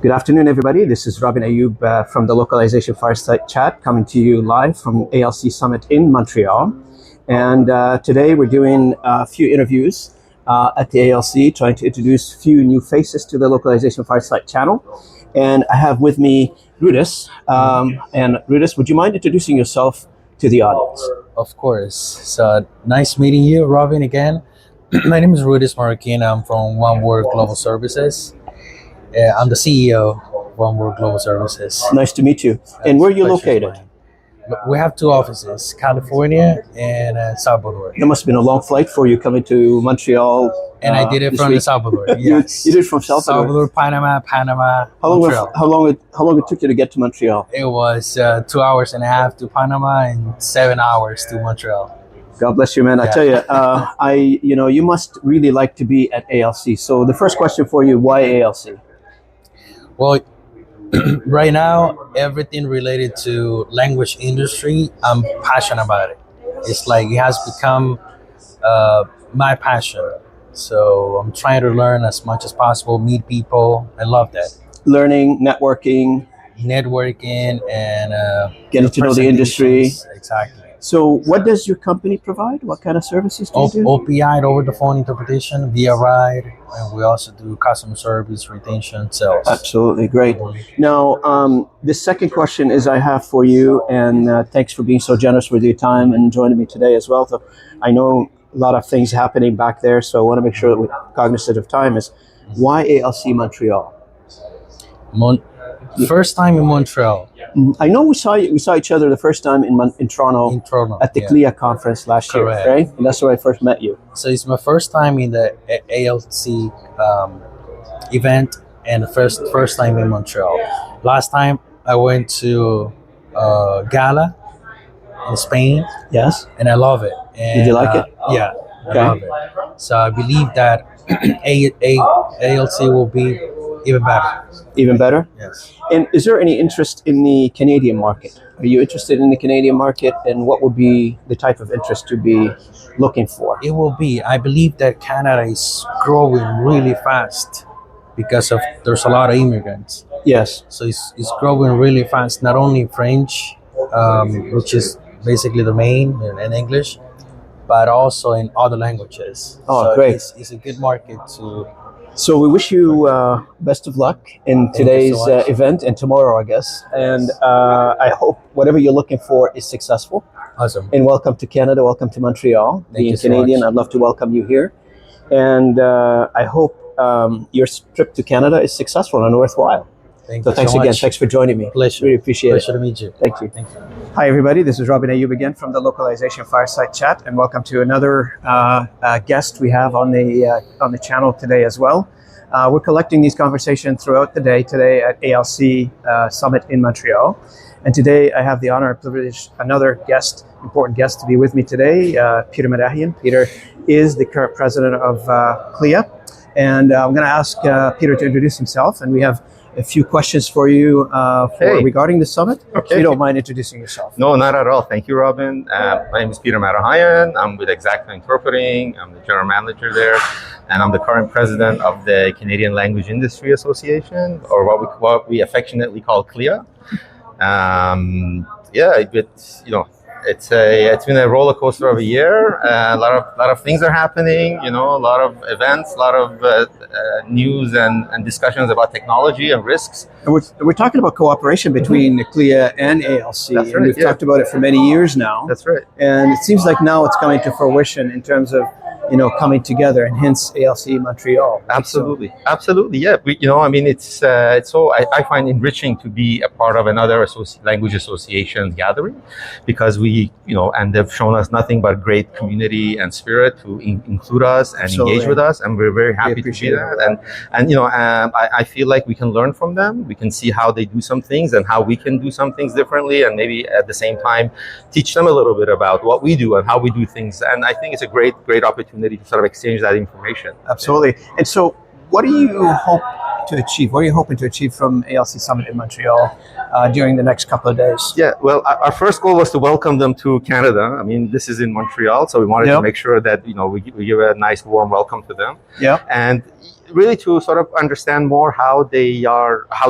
Good afternoon, everybody. This is Robin Ayub from the Localization Fireside Chat, coming to you live from ALC Summit in Montreal. And today we're doing a few interviews at the ALC, trying to introduce a few new faces to the Localization Fireside channel. And I have with me Rudis. And Rudis, would you mind introducing yourself to the audience? Of course. So nice meeting you, Robin, again. My name is Rudis Marroquin. I'm from One World Global Services. I'm the CEO of One World Global Services. Nice to meet you. And where are you located? We have two offices, California and Salvador. It must have been a long flight for you coming to Montreal. And I did it from Salvador. Yes. You did it from Salvador? Salvador, Panama, Montreal. How long it took you to get to Montreal? It was 2 hours and a half to Panama and 7 hours to Montreal. God bless you, man. I tell you, you must really like to be at ALC. So the first question for you, why ALC? Well, right now, everything related to language industry, I'm passionate about it. It's like it has become my passion. So I'm trying to learn as much as possible, meet people. I love that. Learning, networking, and getting to know the industry. Exactly. So what does your company provide? What kind of services do you do? OPI, over the phone interpretation, via ride, and we also do customer service, retention, sales. Absolutely, great. Now, the second question is I have for you, and thanks for being so generous with your time and joining me today as well. So I know a lot of things happening back there, so I want to make sure that we're cognizant of time. Is why ALC Montreal? First time in Montreal. I know we saw each other the first time in Toronto at the CLIA conference last year, right? And that's where I first met you. So it's my first time in the ALC event, and the first time in Montreal. Last time I went to Gala in Spain. Yes. And I love it. And, did you like it? Yeah, I love it. So I believe that ALC will be even better. Even better? Yes. And is there any interest in the Canadian market? Are you interested in the Canadian market, and what would be the type of interest to be looking for? It will be. I believe that Canada is growing really fast because there's a lot of immigrants. Yes. So it's growing really fast, not only French, which is basically the main, and English, but also in other languages. Oh, so great. It's a good market to... So we wish you best of luck in today's event and tomorrow, I guess. And I hope whatever you're looking for is successful. Awesome. And welcome to Canada. Welcome to Montreal. Being Canadian, so I'd love to welcome you here. And I hope your trip to Canada is successful and worthwhile. Thanks again. Thanks for joining me. Pleasure. Really appreciate Pleasure to meet you. Thank you. Thank you. Hi, everybody. This is Robin Ayub again from the Localization Fireside Chat, and welcome to another guest we have on the channel today as well. We're collecting these conversations throughout the day today at ALC Summit in Montreal. And today I have the honor and privilege, another important guest to be with me today, Peter Madahian. Peter is the current president of CLIA. And I'm going to ask Peter to introduce himself, and we have a few questions for you regarding the summit. Okay. If you don't mind introducing yourself. No, not at all. Thank you, Robin. My name is Peter Madahian. I'm with Exactly Interpreting. I'm the general manager there, and I'm the current president of the Canadian Language Industry Association, or what we affectionately call CLIA. It's been a roller coaster of a year. A lot of things are happening. A lot of events, a lot of news and discussions about technology and risks. And we're talking about cooperation between CLIA and ALC. That's right, and we've talked about it for many years now. That's right. And it seems like now it's coming to fruition in terms of coming together, and hence ALC Montreal. Absolutely, yeah. It's so I find enriching to be a part of another language association gathering, because and they've shown us nothing but great community and spirit to include us and engage with us, and we're very happy to be that. I feel like we can learn from them. We can see how they do some things and how we can do some things differently, and maybe at the same time teach them a little bit about what we do and how we do things. And I think it's a great opportunity to sort of exchange that information. Absolutely. And so what do you hope to achieve? What are you hoping to achieve from ALC Summit in Montreal during the next couple of days? Yeah, well, our first goal was to welcome them to Canada. I mean, this is in Montreal, so we wanted to make sure that we give a nice warm welcome to them. Yeah. And really to sort of understand more how they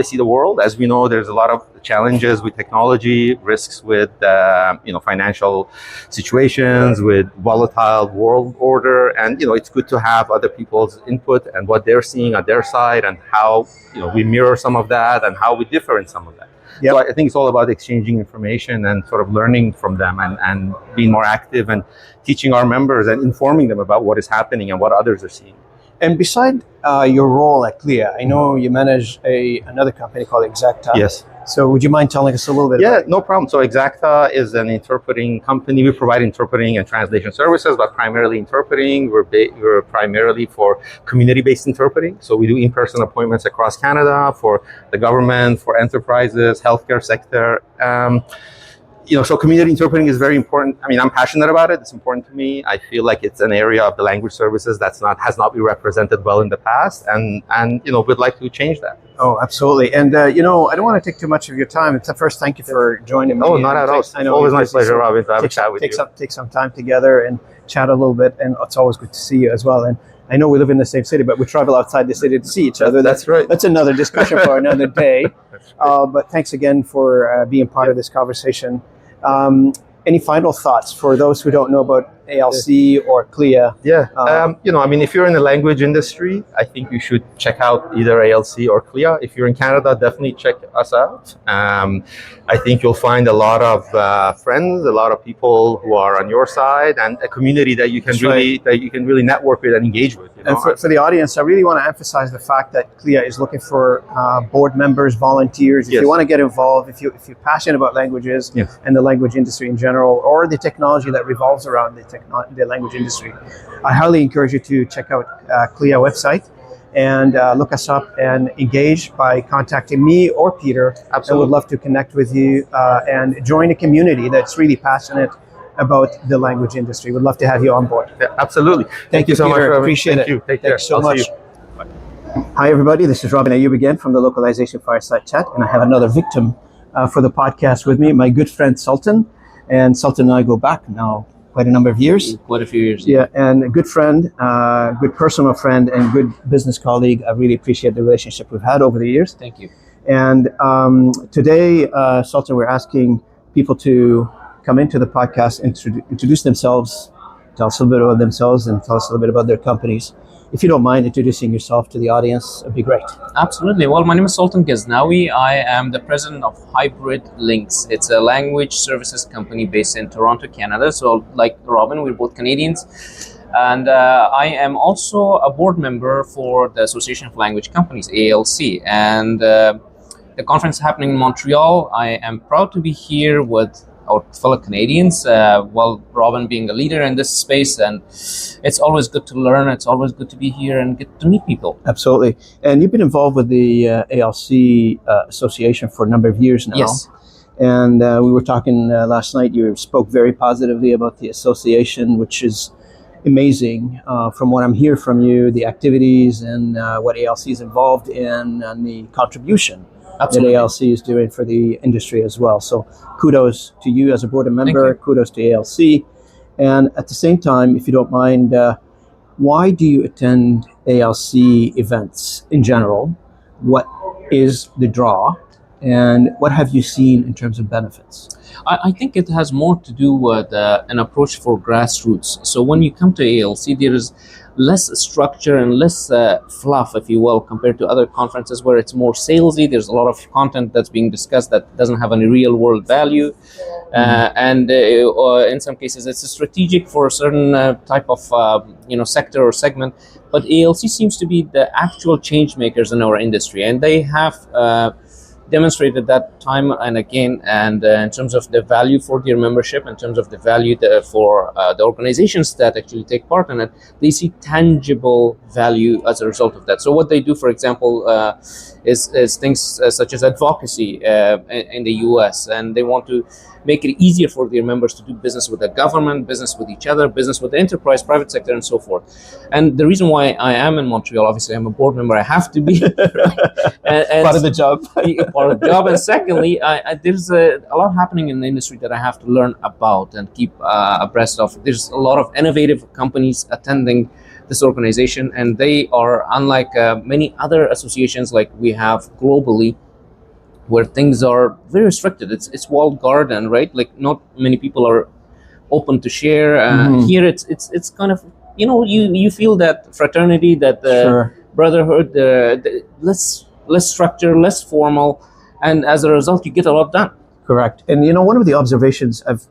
see the world. As we know, there's a lot of challenges with technology, risks with financial situations, with volatile world order, and it's good to have other people's input and what they're seeing on their side, and how we mirror some of that and how we differ in some of that. Yep. So I think it's all about exchanging information and sort of learning from them, and being more active and teaching our members and informing them about what is happening and what others are seeing. And beside your role at CLIA, I know you manage another company called Exacta. Yes. So would you mind telling us a little bit about it? No problem. So Exacta is an interpreting company. We provide interpreting and translation services, but primarily interpreting. We're primarily for community-based interpreting. So we do in-person appointments across Canada for the government, for enterprises, healthcare sector. So community interpreting is very important. I mean, I'm passionate about it. It's important to me. I feel like it's an area of the language services has not been represented well in the past, and we'd like to change that. Oh, absolutely. And I don't want to take too much of your time. It's first, thank you for joining me. Oh, not at all. It's always my pleasure, Robin, to have a chat with you. Take some time together and chat a little bit, and it's always good to see you as well. And I know we live in the same city, but we travel outside the city to see each other. That's right. That's another discussion for another day. But thanks again for being part of this conversation. Any final thoughts for those who don't know about ALC or CLIA? If you're in the language industry, I think you should check out either ALC or CLIA. If you're in Canada, definitely check us out. I think you'll find a lot of friends, a lot of people who are on your side, and a community that you can really network with and engage with. And for the audience, I really want to emphasize the fact that CLIA is looking for board members, volunteers. If you want to get involved, if you're passionate about languages and the language industry in general, or the technology that revolves around the language industry, I highly encourage you to check out CLIA website and look us up and engage by contacting me or Peter. Absolutely. I would love to connect with you and join a community that's really passionate about the language industry. We'd love to have you on board. Yeah, absolutely. Thank you so Peter. much, Appreciate Thank it. you. Take care. Thanks so I'll much. see you. Hi, everybody. This is Robin Ayub again from the Localization Fireside Chat, and I have another victim for the podcast with me, my good friend Sultan. And Sultan and I go back now quite a number of years. Quite a few years. Yeah, and a good friend, good personal friend, and good business colleague. I really appreciate the relationship we've had over the years. Thank you. And today, Sultan, we're asking people to come into the podcast, introduce themselves, tell us a little bit about themselves, and tell us a little bit about their companies. If you don't mind introducing yourself to the audience, it'd be great. Absolutely. Well, my name is Sultan Ghaznawi. I am the president of Hybrid Links. It's a language services company based in Toronto, Canada. So like Robin, we're both Canadians. And I am also a board member for the Association of Language Companies, ALC. And the conference is happening in Montreal. I am proud to be here with our fellow Canadians, while Robin being a leader in this space, and it's always good to learn. It's always good to be here and get to meet people. Absolutely. And you've been involved with the ALC Association for a number of years now. Yes. And we were talking last night. You spoke very positively about the association, which is amazing. From what I'm hearing from you, the activities and what ALC is involved in, and the contribution Absolutely. that ALC is doing for the industry as well. So kudos to you as a board member, kudos to ALC. And at the same time, if you don't mind, why do you attend ALC events in general? What is the draw? And what have you seen in terms of benefits? I think it has more to do with an approach for grassroots. So when you come to ALC, there is less structure and less fluff, if you will, compared to other conferences where it's more salesy. There's a lot of content that's being discussed that doesn't have any real world value. And in some cases, it's strategic for a certain type of sector or segment. But ALC seems to be the actual change makers in our industry. And they have demonstrated that time and again, and in terms of the value for their membership, in terms of the value for the organizations that actually take part in it, they see tangible value as a result of that. So what they do, for example, is things such as advocacy in the US, and they want to make it easier for their members to do business with the government, business with each other, business with the enterprise, private sector, and so forth. And the reason why I am in Montreal, obviously I'm a board member, I have to be. and Part of the job. Part of the job. And secondly, there's a lot happening in the industry that I have to learn about and keep abreast of. There's a lot of innovative companies attending this organization, and they are unlike many other associations like we have globally, where things are very restricted. It's walled garden, right? Like not many people are open to share. Here, it's kind of, you feel that fraternity, that Sure. brotherhood, less structure, less formal, and as a result, you get a lot done. Correct. And one of the observations I've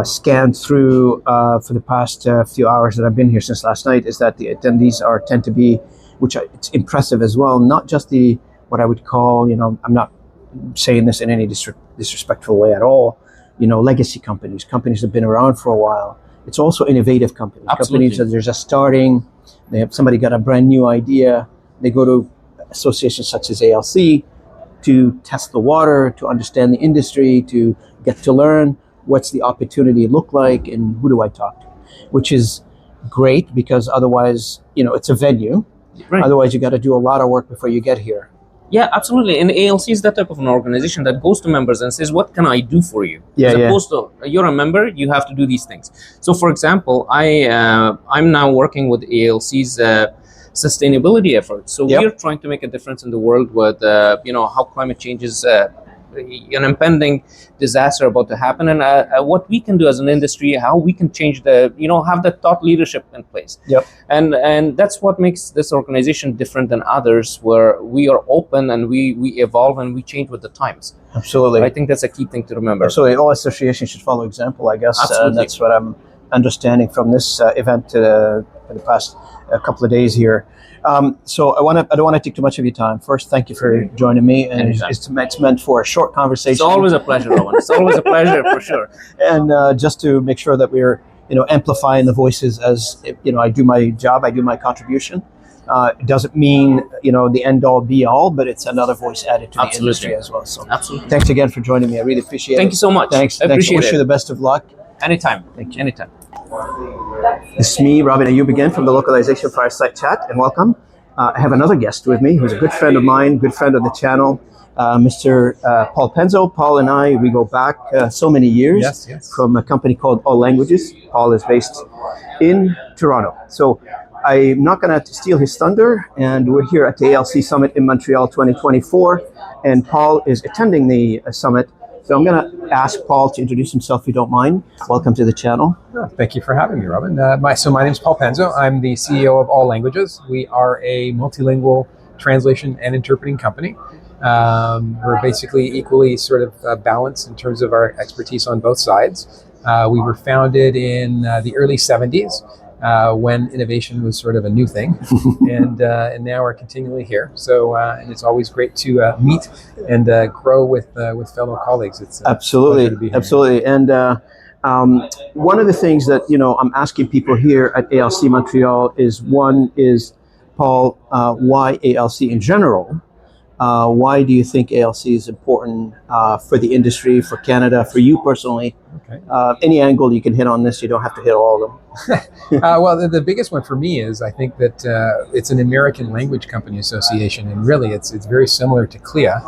scanned through for the past few hours that I've been here since last night is that the attendees tend to be, it's impressive as well, not just the what I would call, I'm not saying this in any disrespectful way at all, legacy companies that have been around for a while. It's also innovative companies. Absolutely. Companies that they're just starting. They have somebody got a brand new idea. They go to associations such as ALC to test the water, to understand the industry, to get to learn what's the opportunity look like and who do I talk to, which is great because otherwise, it's a venue. Right. Otherwise, you got to do a lot of work before you get here. Yeah, absolutely. And ALC is that type of an organization that goes to members and says, what can I do for you? Yeah, As yeah. opposed to, you're a member, you have to do these things. So, for example, I'm now working with ALC's sustainability efforts. So Yep. we're trying to make a difference in the world with, how climate change is an impending disaster about to happen, and what we can do as an industry, how we can change have the thought leadership in place. Yep. And that's what makes this organization different than others, where we are open and we evolve and we change with the times. Absolutely. I think that's a key thing to remember. Absolutely. All associations should follow example, I guess. Absolutely. That's what I'm understanding from this event for the past couple of days here. So I don't want to take too much of your time. First, thank you for joining me, and Anytime. it's meant for a short conversation. It's always a pleasure, Rowan. It's always a pleasure, for sure. And just to make sure that we're amplifying the voices as I do my job, I do my contribution. It doesn't mean the end all be all, but it's another voice added to the Absolutely. industry as well. So Absolutely. thanks again for joining me. I really appreciate it. Thank you so much. Thanks. I appreciate Wish it. you the best of luck. Anytime. Thank you. Anytime. This is me, Robin Ayub, again from the Localization Fireside Chat, and welcome. I have another guest with me who's a good friend of mine, good friend of the channel, Mr. Paul Penzo. Paul and I, we go back so many years. Yes. From a company called All Languages. Paul is based in Toronto. So I'm not going to steal his thunder, and we're here at the ALC Summit in Montreal 2024, and Paul is attending the summit. So I'm going to ask Paul to introduce himself, if you don't mind. Welcome to the channel. Oh, thank you for having me, Robin. My name is Paul Penzo. I'm the CEO of All Languages. We are a multilingual translation and interpreting company. We're basically equally sort of balanced in terms of our expertise on both sides. We were founded in the early 70s when innovation was sort of a new thing, and now we're continually here. So and it's always great to meet and grow with fellow colleagues. It's a pleasure to be here. Absolutely. And one of the things that I'm asking people here at ALC Montreal is Paul, why ALC in general? Why do you think ALC is important for the industry, for Canada, for you personally? Okay. Any angle you can hit on this, you don't have to hit all of them. Well, the biggest one for me is I think that it's an American Language Company Association, and really it's very similar to CLIA,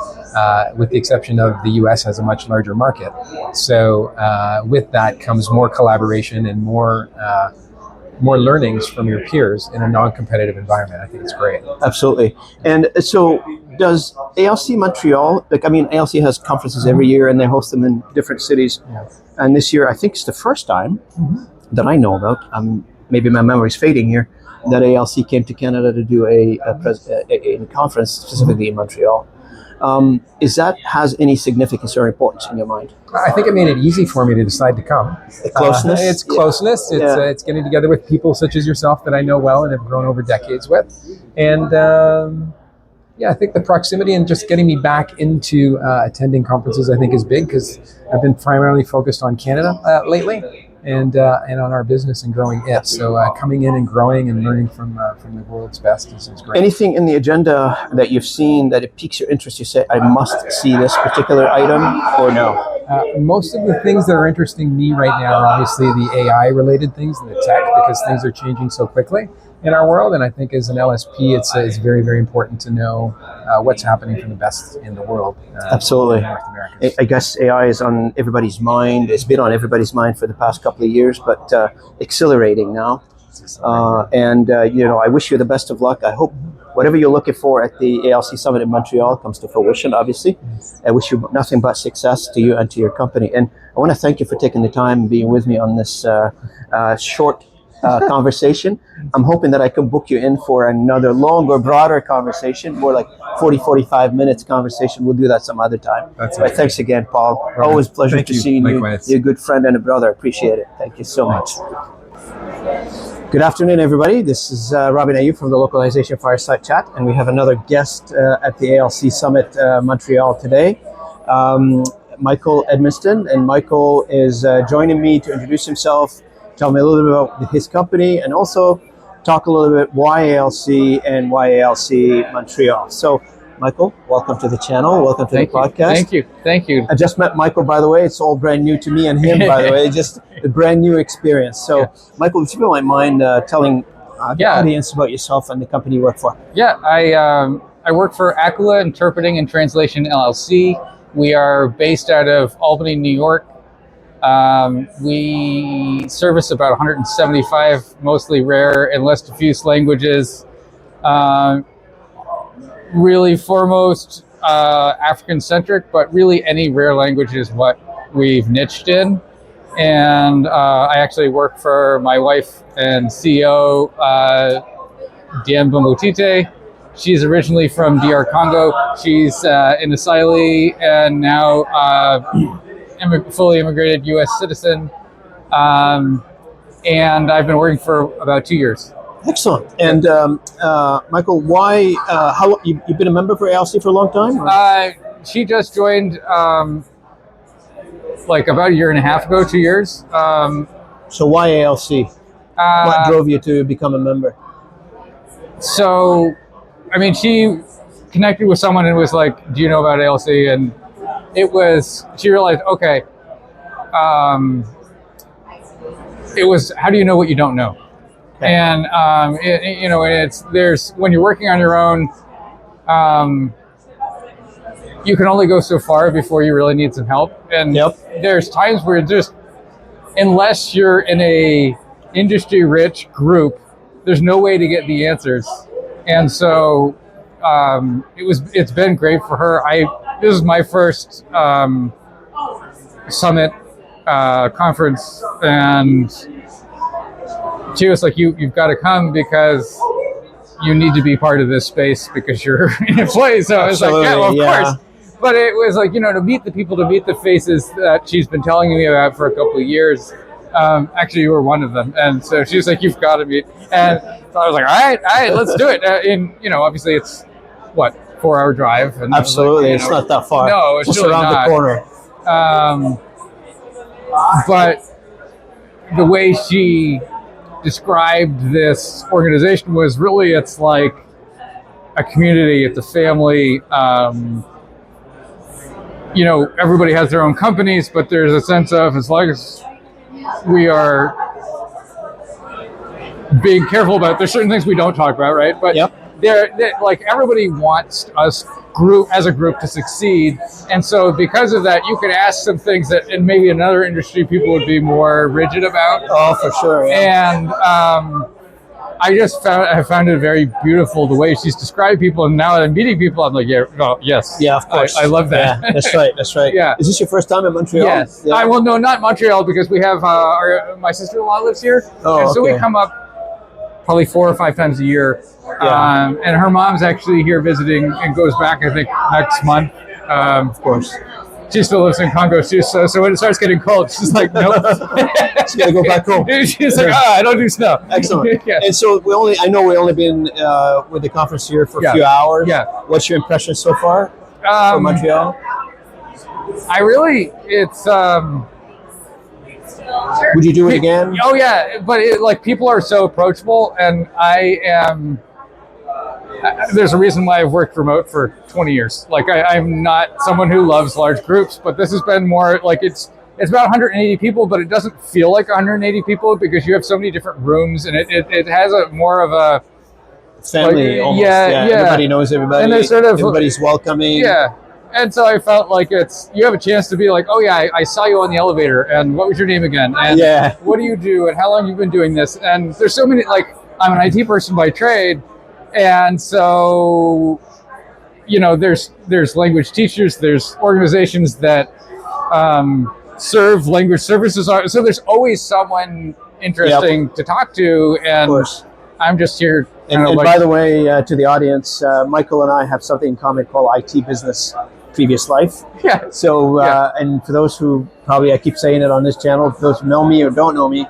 with the exception of the U.S. has a much larger market. So with that comes more collaboration and more learnings from your peers in a non-competitive environment. I think it's great. Absolutely. And so does ALC Montreal, ALC has conferences every year and they host them in different cities. Yeah. And this year, I think it's the first time that I know about, maybe my memory's fading here, that ALC came to Canada to do a conference specifically in Montreal. Is that has any significance or importance in your mind? I think it made it easy for me to decide to come. Closeness? It's closeness. It's getting together with people such as yourself that I know well and have grown over decades with. And I think the proximity and just getting me back into attending conferences I think is big, because I've been primarily focused on Canada lately and on our business and growing it. So coming in and growing and learning from the world's best is great. Anything in the agenda that you've seen that it piques your interest, you say, I must see this particular item, or no? Most of the things that are interesting me right now are obviously the AI related things and the tech, because things are changing so quickly in our world. And I think as an LSP, it's very, very important to know what's happening from the best in the world. Absolutely. in North America. I guess AI is on everybody's mind. It's been on everybody's mind for the past couple of years, but accelerating now. I wish you the best of luck. I hope whatever you're looking for at the ALC Summit in Montreal comes to fruition, obviously. I wish you nothing but success to you and to your company. And I want to thank you for taking the time and being with me on this short conversation. I'm hoping that I can book you in for another longer, broader conversation, more like 40, 45 minutes conversation. We'll do that some other time. That's but thanks again, Paul. Robin, Always a pleasure thank to you. see you. Likewise. You're a good friend and a brother. Appreciate it. Thank you so much. Good afternoon, everybody. This is Robin Ayub from the Localization Fireside Chat, and we have another guest at the ALC Summit Montreal today, Michael Edmiston. And Michael is joining me to introduce himself, tell me a little bit about his company, and also talk a little bit why ALC and why ALC Montreal. So, Michael, welcome to the channel. Welcome to the podcast. Thank you. I just met Michael, by the way. It's all brand new to me and him, by the way. Just a brand new experience. So, Michael, if you don't mind telling the audience about yourself and the company you work for. Yeah, I work for Aquila Interpreting and Translation LLC. We are based out of Albany, New York. We service about 175 mostly rare and less diffuse languages. Really foremost African-centric, but really any rare language is what we've niched in. And I actually work for my wife and CEO, Diemba Motite. She's originally from DR Congo. She's an asylee and now fully immigrated U.S. citizen. And I've been working for about 2 years. Excellent. And Michael, why? How you've been a member for ALC for a long time? She just joined like about a year and a half ago, 2 years. So why ALC? What drove you to become a member? So, I mean, she connected with someone and was like, "Do you know about ALC?" And she realized, okay, it was, how do you know what you don't know? Okay. And there's when you're working on your own, you can only go so far before you really need some help. And there's times where just, unless you're in a industry-rich group, there's no way to get the answers. And so it's been great for her. This is my first summit conference, and she was like, you've got to come because you need to be part of this space because you're an employee. So I was like, yeah, well, of course. But it was like, to meet the people, to meet the faces that she's been telling me about for a couple of years. Actually, you were one of them. And so she was like, you've got to meet. And so I was like, all right, let's do it. Obviously it's, 4-hour drive. And absolutely. It's not that far. No, it's just really around not. the corner. But the way she described this organization was really, it's like a community, it's a family. Everybody has their own companies, but there's a sense of, as long as we are being careful about, there's certain things we don't talk about, right? But they're like, everybody wants us as a group to succeed. And so because of that, you can ask some things that in maybe another industry people would be more rigid about. Oh, for sure. Yeah. And I found it very beautiful the way she's described people. And now that I'm meeting people, I'm like, yes. Yeah, of course. I love that. Yeah, that's right. Yeah. Is this your first time in Montreal? Yes. Yeah. Well, no, not Montreal, because we have my sister-in-law lives here. Oh, and so okay. we come up probably 4 or 5 times a year. Yeah. And her mom's actually here visiting and goes back, I think, next month. Of course. She still lives in Congo too, so when it starts getting cold, she's like, nope. She's got to go back home. She's like, I don't do snow. Excellent. Yeah. And so I know we only been with the conference here for a few hours. Yeah. What's your impression so far for Montreal? It's. Would you do it again? Oh yeah, but people are so approachable, and I am. There's a reason why I've worked remote for 20 years. I'm not someone who loves large groups, but this has been more like it's about 180 people, but it doesn't feel like 180 people because you have so many different rooms, and it has a more of a family almost. Yeah. Everybody knows everybody. And there's sort of everybody's welcoming. Yeah. And so I felt like you have a chance to be like, oh yeah, I saw you on the elevator, and what was your name again? And Yeah. what do you do, and how long have you been doing this? And there's so many, like, I'm an IT person by trade, and so, you know, there's language teachers, there's organizations that serve language services. So there's always someone interesting to talk to, and I'm just here. And by the way, to the audience, Michael and I have something in common called IT business previous life. Yeah. So, and for those who probably, I keep saying it on this channel, for those who know me or don't know me,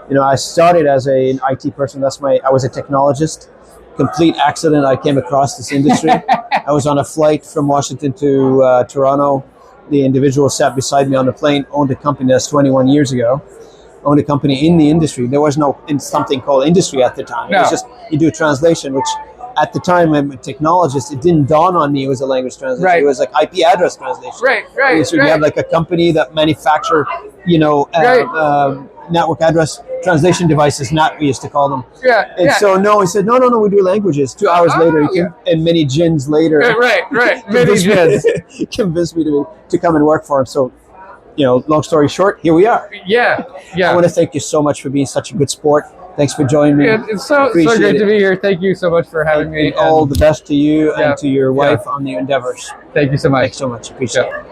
you know, I started as an IT person. I was a technologist. Complete accident. I came across this industry. I was on a flight from Washington to Toronto. The individual sat beside me on the plane, owned a company that's 21 years ago. Owned a company in the industry. There was no something called industry at the time. No. It was just you do translation, which at the time I'm a technologist. It didn't dawn on me it was a language translation. Right. It was like IP address translation. Right. So you have like a company that manufacture, you know, network address translation devices. Not we used to call them. And so he said no. We do languages. 2 hours later, and many gins later, Right. convinced me to come and work for him. So, you know, long story short, here we are. Yeah. I want to thank you so much for being such a good sport. Thanks for joining me. It's so Appreciate great it. to be here. Thank you so much for having me. And all the best to you and to your wife on the endeavors. Thank you so much. Thanks so much. Appreciate it.